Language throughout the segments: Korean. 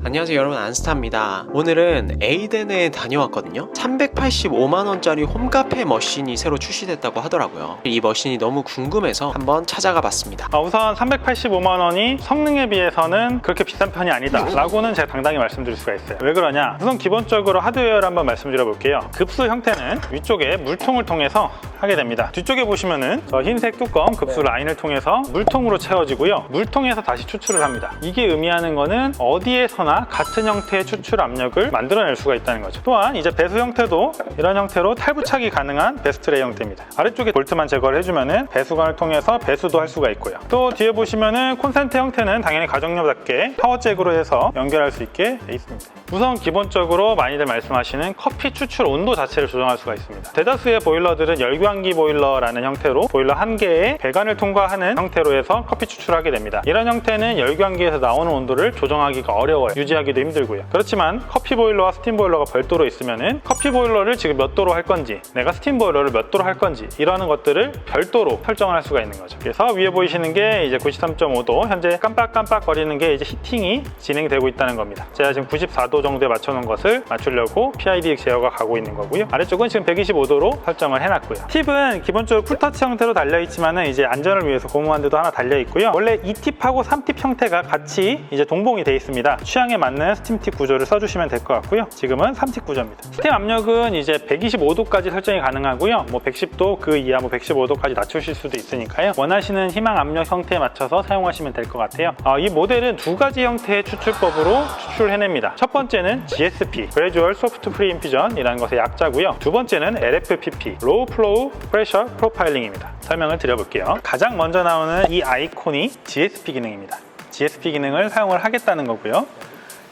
안녕하세요 여러분, 안스타입니다. 오늘은 에이덴에 다녀왔거든요. 385만원짜리 홈카페 머신이 새로 출시됐다고 하더라고요. 이 머신이 너무 궁금해서 한번 찾아가 봤습니다. 우선 385만원이 성능에 비해서는 그렇게 비싼 편이 아니다 라고는 제가 당당히 말씀드릴 수가 있어요. 왜 그러냐, 우선 기본적으로 하드웨어를 한번 말씀드려 볼게요. 급수 형태는 위쪽에 물통을 통해서 하게 됩니다. 뒤쪽에 보시면은 저 흰색 뚜껑 급수 라인을 통해서 물통으로 채워지고요, 물통에서 다시 추출을 합니다. 이게 의미하는 거는 어디에서나 같은 형태의 추출 압력을 만들어낼 수가 있다는 거죠. 또한 이제 배수 형태도 이런 형태로 탈부착이 가능한 베스트레이 형태입니다. 아래쪽에 볼트만 제거를 해주면은 배수관을 통해서 배수도 할 수가 있고요. 또 뒤에 보시면은 콘센트 형태는 당연히 가정용답게 파워잭으로 해서 연결할 수 있게 돼 있습니다. 우선 기본적으로 많이들 말씀하시는 커피 추출 온도 자체를 조정할 수가 있습니다. 대다수의 보일러들은 열교환기 보일러라는 형태로 보일러 한 개의 배관을 통과하는 형태로 해서 커피 추출하게 됩니다. 이런 형태는 열교환기에서 나오는 온도를 조정하기가 어려워요. 유지하기도 힘들고요. 그렇지만 커피 보일러와 스팀 보일러가 별도로 있으면은 커피 보일러를 지금 몇 도로 할 건지, 내가 스팀 보일러를 몇 도로 할 건지, 이러는 것들을 별도로 설정을 할 수가 있는 거죠. 그래서 위에 보이시는 게 이제 93.5도, 현재 깜빡깜빡 거리는 게 이제 히팅이 진행되고 있다는 겁니다. 제가 지금 94도 정도에 맞춰놓은 것을 맞추려고 PID 제어가 가고 있는 거고요. 아래쪽은 지금 125도로 설정을 해놨고요. 팁은 기본적으로 쿨터치 형태로 달려있지만은 이제 안전을 위해서 고무한 데도 하나 달려있고요. 원래 2팁하고 3팁 형태가 같이 이제 동봉이 돼 있습니다. 취향에 맞는 스팀팁 구조를 써주시면 될 것 같고요. 지금은 3팁 구조입니다. 스팀 압력은 이제 125도까지 설정이 가능하고요. 뭐 110도 그 이하 뭐 115도까지 낮추실 수도 있으니까요. 원하시는 희망 압력 형태에 맞춰서 사용하시면 될 것 같아요. 이 모델은 두 가지 형태의 추출법으로 추출해냅니다. 첫 번째는 GSP, Gradual Soft Pre-Infusion 이라는 것의 약자고요. 두 번째는 LFPP, Low Flow Pressure Profiling입니다. 설명을 드려볼게요. 가장 먼저 나오는 이 아이콘이 GSP 기능입니다. GSP 기능을 사용을 하겠다는 거고요.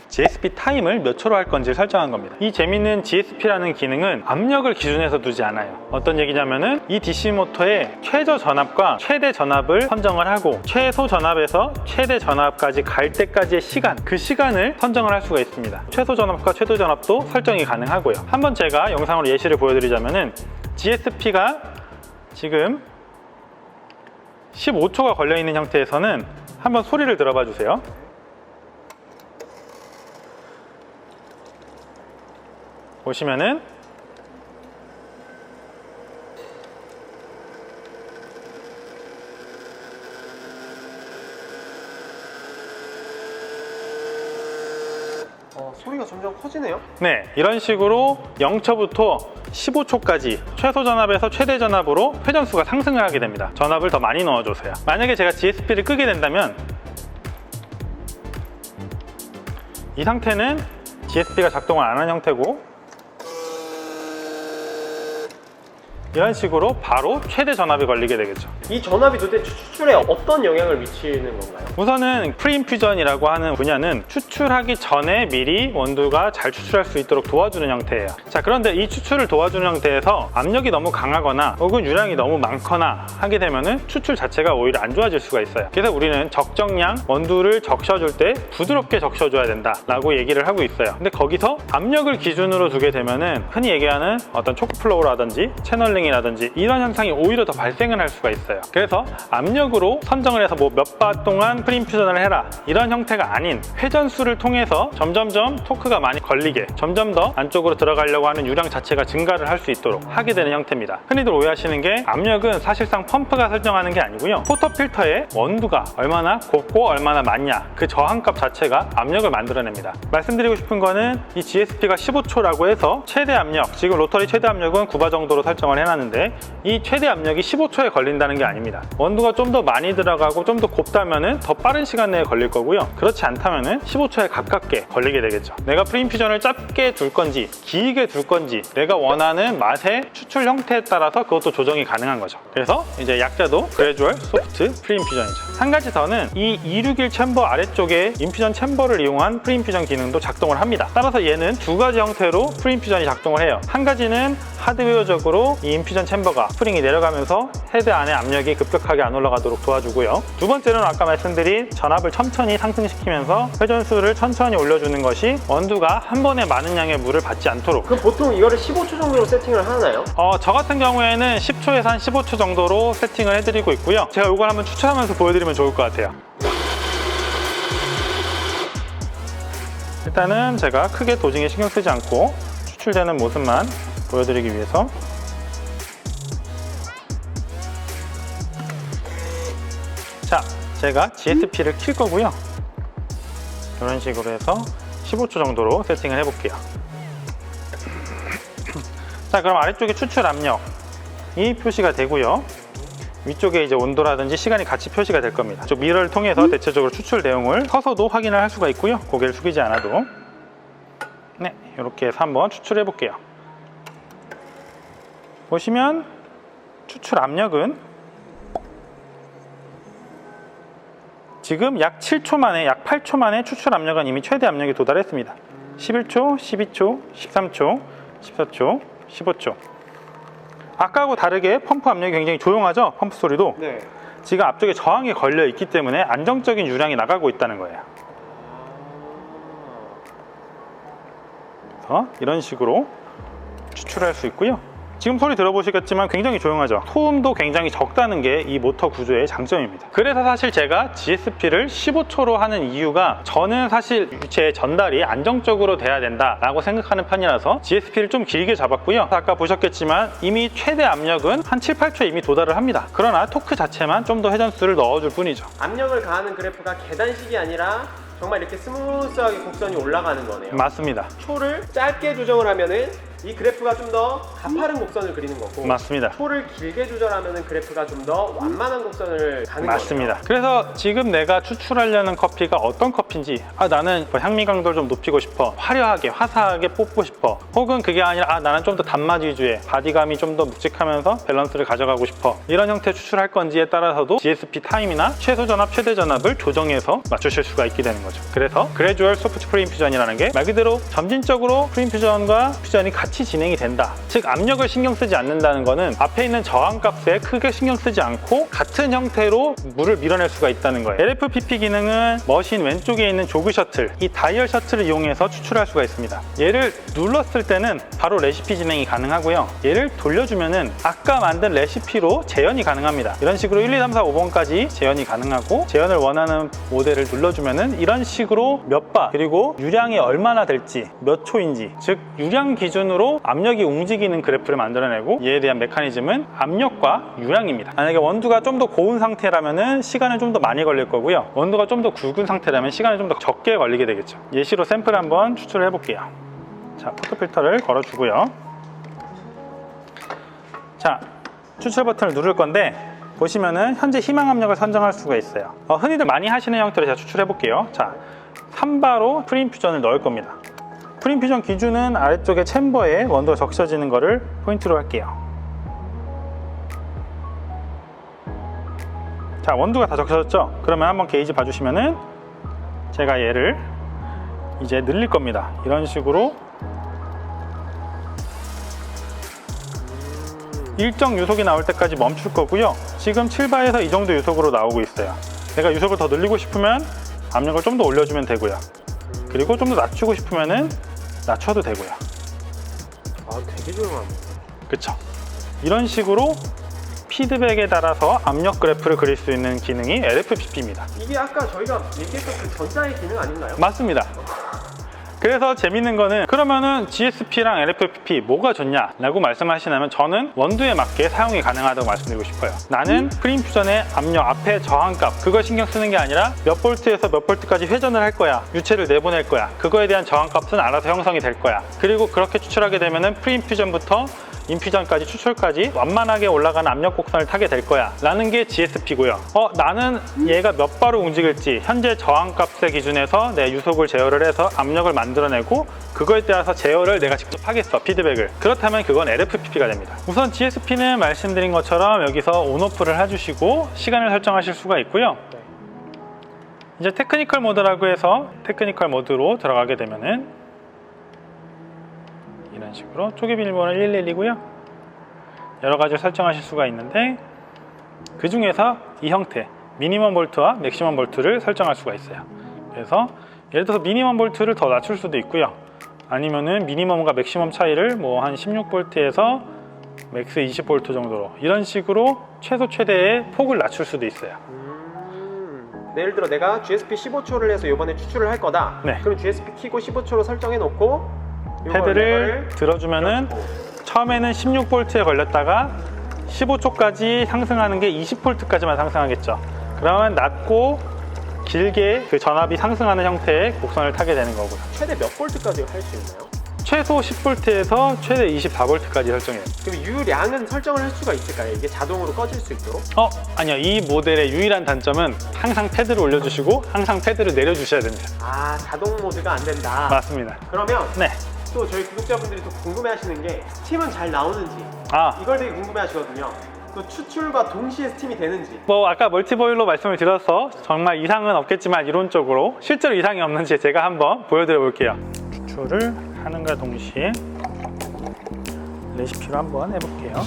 GSP 타임을 몇 초로 할 건지 설정한 겁니다. 이 재밌는 GSP라는 기능은 압력을 기준해서 두지 않아요. 어떤 얘기냐면은 이 DC 모터의 최저 전압과 최대 전압을 선정을 하고 최소 전압에서 최대 전압까지 갈 때까지의 시간, 그 시간을 선정을 할 수가 있습니다. 최소 전압과 최대 전압도 설정이 가능하고요. 한번 제가 영상으로 예시를 보여드리자면은 GSP가 지금 15초가 걸려있는 형태에서는 한번 소리를 들어봐 주세요. 보시면은 소리가 점점 커지네요. 네, 이런 식으로 0초부터 15초까지 최소 전압에서 최대 전압으로 회전수가 상승을 하게 됩니다. 전압을 더 많이 넣어줘서요. 만약에 제가 GSP를 끄게 된다면 이 상태는 GSP가 작동을 안 한 형태고, 이런 식으로 바로 최대 전압이 걸리게 되겠죠. 이 전압이 도대체 추출에 어떤 영향을 미치는 건가요? 우선은 프리인퓨전이라고 하는 분야는 추출하기 전에 미리 원두가 잘 추출할 수 있도록 도와주는 형태예요. 자, 그런데 이 추출을 도와주는 형태에서 압력이 너무 강하거나 혹은 유량이 너무 많거나 하게 되면은 추출 자체가 오히려 안 좋아질 수가 있어요. 그래서 우리는 적정량 원두를 적셔줄 때 부드럽게 적셔줘야 된다 라고 얘기를 하고 있어요. 근데 거기서 압력을 기준으로 두게 되면은 흔히 얘기하는 어떤 초크플로우라든지 채널링이라든지 이런 현상이 오히려 더 발생을 할 수가 있어요. 그래서 압력으로 선정을 해서 뭐 몇 바 동안 프리인퓨전을 해라 이런 형태가 아닌, 회전수를 통해서 점점점 토크가 많이 걸리게, 점점 더 안쪽으로 들어가려고 하는 유량 자체가 증가를 할 수 있도록 하게 되는 형태입니다. 흔히들 오해하시는 게 압력은 사실상 펌프가 설정하는 게 아니고요, 포터필터의 원두가 얼마나 곱고 얼마나 많냐, 그 저항값 자체가 압력을 만들어냅니다. 말씀드리고 싶은 거는 이 GSP가 15초라고 해서 최대 압력, 지금 로터리 최대 압력은 9바 정도로 설정을 해놨는데 이 최대 압력이 15초에 걸린다는 게 아닙니다. 원두가 좀 더 많이 들어가고 좀 더 곱다면은 더 빠른 시간 내에 걸릴 거고요. 그렇지 않다면은 15초에 가깝게 걸리게 되겠죠. 내가 프리인퓨전을 짧게 둘 건지 길게 둘 건지 내가 원하는 맛의 추출 형태에 따라서 그것도 조정이 가능한 거죠. 그래서 이제 약자도 Gradual Soft Pre-Infusion이죠. 한 가지 더는 이 261 챔버 아래쪽에 인퓨전 챔버를 이용한 프리인퓨전 기능도 작동을 합니다. 따라서 얘는 두 가지 형태로 프리인퓨전이 작동을 해요. 한 가지는 하드웨어적으로 이 인퓨전 챔버가 스프링이 내려가면서 헤드 안에 압력이 급격하게 안 올라가도록 도와주고요. 두 번째는 아까 말씀드린 전압을 천천히 상승시키면서 회전수를 천천히 올려주는 것이 원두가 한 번에 많은 양의 물을 받지 않도록. 그럼 보통 이거를 15초 정도로 세팅을 하나요? 저 같은 경우에는 10초에서 한 15초 정도로 세팅을 해드리고 있고요. 제가 이걸 한번 추천하면서 보여드리면 좋을 것 같아요. 일단은 제가 크게 도징에 신경 쓰지 않고 추출되는 모습만 보여드리기 위해서 자, 제가 GSP를 킬 거고요. 이런 식으로 해서 15초 정도로 세팅을 해볼게요. 자, 그럼 아래쪽에 추출 압력이 표시가 되고요. 위쪽에 이제 온도라든지 시간이 같이 표시가 될 겁니다. 저 미러를 통해서 대체적으로 추출 내용을 서서도 확인을 할 수가 있고요. 고개를 숙이지 않아도. 네, 이렇게 해서 한번 추출해 볼게요. 보시면 추출 압력은 지금 약 7초 만에, 약 8초 만에 추출 압력은 이미 최대 압력에 도달했습니다. 11초, 12초, 13초, 14초, 15초. 아까하고 다르게 펌프 압력이 굉장히 조용하죠? 펌프 소리도. 네. 지금 앞쪽에 저항이 걸려 있기 때문에 안정적인 유량이 나가고 있다는 거예요. 그래서 이런 식으로 추출할 수 있고요. 지금 소리 들어보시겠지만 굉장히 조용하죠. 소음도 굉장히 적다는 게 이 모터 구조의 장점입니다. 그래서 사실 제가 GSP를 15초로 하는 이유가, 저는 사실 유체의 전달이 안정적으로 돼야 된다라고 생각하는 편이라서 GSP를 좀 길게 잡았고요. 아까 보셨겠지만 이미 최대 압력은 한 7, 8초에 이미 도달을 합니다. 그러나 토크 자체만 좀 더 회전수를 넣어줄 뿐이죠. 압력을 가하는 그래프가 계단식이 아니라 정말 이렇게 스무스하게 곡선이 올라가는 거네요. 맞습니다. 초를 짧게 조정을 하면은 이 그래프가 좀 더 가파른 곡선을 그리는 거고, 맞습니다. 초를 길게 조절하면은 그래프가 좀 더 완만한 곡선을 가는 거예요. 맞습니다. 그래서 지금 내가 추출하려는 커피가 어떤 커피인지, 나는 향미 강도를 좀 높이고 싶어, 화려하게 화사하게 뽑고 싶어, 혹은 그게 아니라 나는 좀 더 단맛 위주의 바디감이 좀 더 묵직하면서 밸런스를 가져가고 싶어, 이런 형태의 추출할 건지에 따라서도 GSP 타임이나 최소 전압, 최대 전압을 조정해서 맞추실 수가 있게 되는 거죠. 그래서 그래주얼 소프트 프리인퓨전이라는 게 말 그대로 점진적으로 프리인퓨전과 퓨전이 같이 진행이 된다. 즉 압력을 신경 쓰지 않는다는 거는 앞에 있는 저항값에 크게 신경 쓰지 않고 같은 형태로 물을 밀어낼 수가 있다는 거예요. LFPP 기능은 머신 왼쪽에 있는 조그 셔틀, 이 다이얼 셔틀을 이용해서 추출할 수가 있습니다. 얘를 눌렀을 때는 바로 레시피 진행이 가능하고요. 얘를 돌려주면은 아까 만든 레시피로 재현이 가능합니다. 이런 식으로 1, 2, 3, 4, 5번까지 재현이 가능하고, 재현을 원하는 모델을 눌러주면은 이런 식으로 몇 바, 그리고 유량이 얼마나 될지, 몇 초인지, 즉 유량 기준으로 압력이 움직이는 그래프를 만들어내고, 얘에 대한 메커니즘은 압력과 유량입니다. 만약에 원두가 좀 더 고운 상태라면 시간은 좀 더 많이 걸릴 거고요. 원두가 좀 더 굵은 상태라면 시간이 좀 더 적게 걸리게 되겠죠. 예시로 샘플 한번 추출을 해볼게요. 자, 포토필터를 걸어주고요. 자, 추출 버튼을 누를 건데, 보시면은 현재 희망 압력을 선정할 수가 있어요. 흔히들 많이 하시는 형태로 제가 추출해 볼게요. 자, 3바로 프리인퓨전을 넣을 겁니다. 프리인퓨전 기준은 아래쪽에 챔버에 원두가 적셔지는 거를 포인트로 할게요. 자, 원두가 다 적셔졌죠? 그러면 한번 게이지 봐주시면은 제가 얘를 이제 늘릴 겁니다. 이런 식으로 일정 유속이 나올 때까지 멈출 거고요. 지금 7바에서 이 정도 유속으로 나오고 있어요. 내가 유속을 더 늘리고 싶으면 압력을 좀 더 올려주면 되고요. 그리고 좀 더 낮추고 싶으면은 낮춰도 되고요. 되게 조용하네. 그쵸? 이런 식으로 피드백에 따라서 압력 그래프를 그릴 수 있는 기능이 LFPP입니다. 이게 아까 저희가 얘기했던 그 전자의 기능 아닌가요? 맞습니다. 그래서 재밌는 거는, 그러면은 GSP랑 LFPP 뭐가 좋냐 라고 말씀하시냐면, 저는 원두에 맞게 사용이 가능하다고 말씀드리고 싶어요. 나는 프리인퓨전의 압력 앞에 저항값, 그걸 신경 쓰는 게 아니라 몇 볼트에서 몇 볼트까지 회전을 할 거야, 유체를 내보낼 거야, 그거에 대한 저항값은 알아서 형성이 될 거야. 그리고 그렇게 추출하게 되면은 프리인퓨전부터 인퓨전까지, 추출까지 완만하게 올라가는 압력 곡선을 타게 될 거야 라는 게 GSP고요. 나는 얘가 몇 바로 움직일지 현재 저항값의 기준에서 내 유속을 제어를 해서 압력을 만들어내고, 그거에 따라서 제어를 내가 직접 하겠어, 피드백을. 그렇다면 그건 LFPP가 됩니다. 우선 GSP는 말씀드린 것처럼 여기서 온오프를 해주시고 시간을 설정하실 수가 있고요. 이제 테크니컬 모드라고 해서 테크니컬 모드로 들어가게 되면은 이런 식으로 초기 비밀번호 111이고요. 여러 가지를 설정하실 수가 있는데, 그 중에서 이 형태 미니멈 볼트와 맥시멈 볼트를 설정할 수가 있어요. 그래서 예를 들어서 미니멈 볼트를 더 낮출 수도 있고요. 아니면은 미니멈과 맥시멈 차이를 뭐 한 16볼트에서 맥스 20볼트 정도로, 이런 식으로 최소 최대의 폭을 낮출 수도 있어요. 예를 들어 내가 GSP 15초를 해서 이번에 추출을 할 거다. 네. 그럼 GSP 키고 15초로 설정해 놓고 패드를 들어주면은 처음에는 16V에 걸렸다가 15초까지 상승하는 게 20V까지만 상승하겠죠. 그러면 낮고 길게 그 전압이 상승하는 형태의 곡선을 타게 되는 거고요. 최대 몇 볼트까지 할 수 있나요? 최소 10V에서 최대 24V까지 설정해요. 그럼 유량은 설정을 할 수가 있을까요? 이게 자동으로 꺼질 수 있도록? 아니요. 이 모델의 유일한 단점은 항상 패드를 올려주시고 항상 패드를 내려주셔야 됩니다. 아, 자동 모드가 안 된다. 맞습니다. 그러면 네. 또 저희 구독자분들이 또 궁금해하시는 게 스팀은 잘 나오는지 이걸 되게 궁금해하시거든요. 또 추출과 동시에 스팀이 되는지. 아까 멀티보일러 말씀을 드려서 정말 이상은 없겠지만 이론적으로 실제로 이상이 없는지 제가 한번 보여드려 볼게요. 추출을 하는가 동시에 레시피로 한번 해볼게요.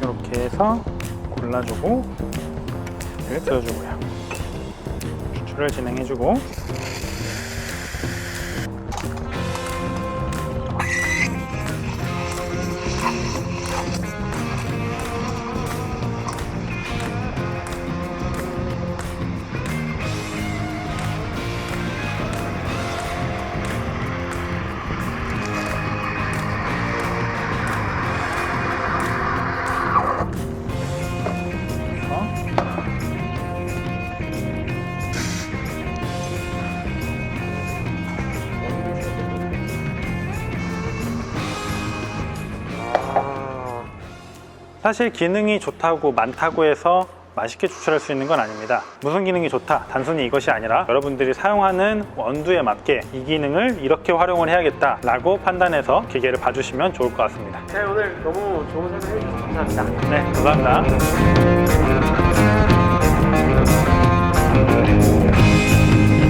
이렇게 해서 골라주고 이렇게 들어주고요. 추출을 진행해주고 사실 기능이 좋다고 많다고 해서 맛있게 추출할 수 있는 건 아닙니다. 무슨 기능이 좋다, 단순히 이것이 아니라 여러분들이 사용하는 원두에 맞게 이 기능을 이렇게 활용을 해야겠다 라고 판단해서 기계를 봐주시면 좋을 것 같습니다. 네, 오늘 너무 좋은 설명 해주셔서 감사합니다. 네, 감사합니다.